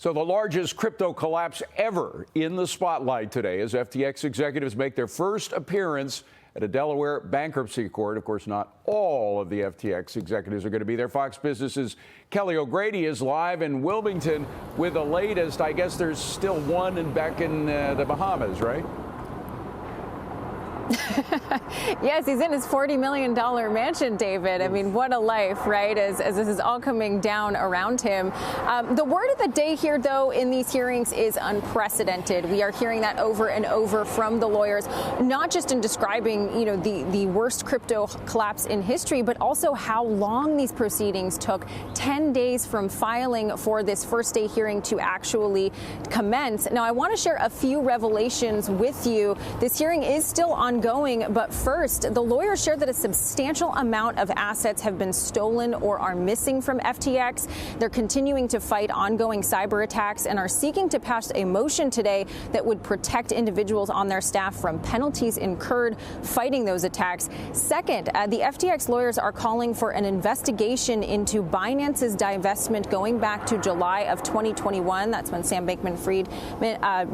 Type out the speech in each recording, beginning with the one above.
So the largest crypto collapse ever in the spotlight today as FTX executives make their first appearance at a Delaware bankruptcy court. Of course, not all of the FTX executives are going to be there. Fox Business's Kelly O'Grady is live in Wilmington with the latest. I guess there's still one back in the Bahamas, right? Yes, he's in his $40 million mansion, David. I mean, what a life, right, as this is all coming down around him. The word of the day here, though, in these hearings is unprecedented. We are hearing that over and over from the lawyers, not just in describing, the worst crypto collapse in history, but also how long these proceedings took. 10 days from filing for this first day hearing to actually commence. Now, I want to share a few revelations with you. This hearing is still ongoing, but first, the lawyers shared that a substantial amount of assets have been stolen or are missing from FTX. They're continuing to fight ongoing cyber attacks and are seeking to pass a motion today that would protect individuals on their staff from penalties incurred fighting those attacks. Second, the FTX lawyers are calling for an investigation into Binance's divestment going back to July of 2021. That's when Sam Bankman-Fried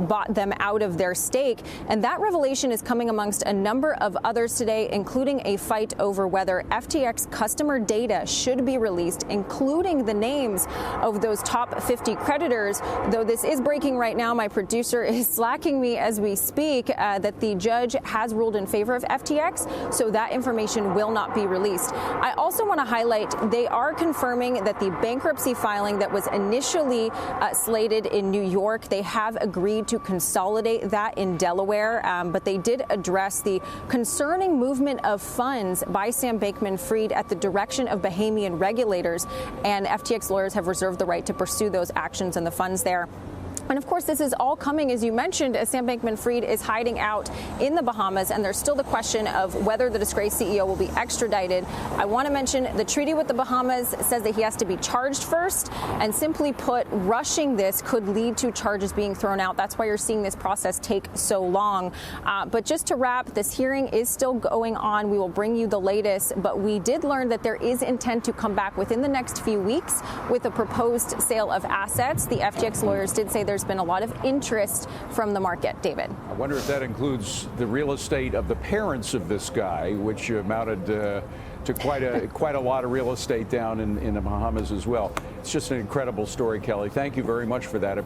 bought them out of their stake. And that revelation is coming amongst a number of others today, including a fight over whether FTX customer data should be released, including the names of those top 50 creditors. Though this is breaking right now, my producer is slacking me as we speak, that the judge has ruled in favor of FTX, so that information will not be released. I also want to highlight they are confirming that the bankruptcy filing that was initially slated in New York, they have agreed to consolidate that in Delaware, but they did address the concerning movement of funds by Sam Bankman-Fried at the direction of Bahamian regulators, and FTX lawyers have reserved the right to pursue those actions and the funds there. And of course, this is all coming, as you mentioned, as Sam Bankman-Fried is hiding out in the Bahamas, and there's still the question of whether the disgraced CEO will be extradited. I want to mention the treaty with the Bahamas says that he has to be charged first, and simply put, rushing this could lead to charges being thrown out. That's why you're seeing this process take so long. But just to wrap, this hearing is still going on. We will bring you the latest, but we did learn that there is intent to come back within the next few weeks with a proposed sale of assets. The FTX lawyers did say there's been a lot of interest from the market. David, I wonder if that includes the real estate of the parents of this guy, which amounted to quite a lot of real estate down in the Bahamas as well. It's just an incredible story, Kelly. Thank you very much for that.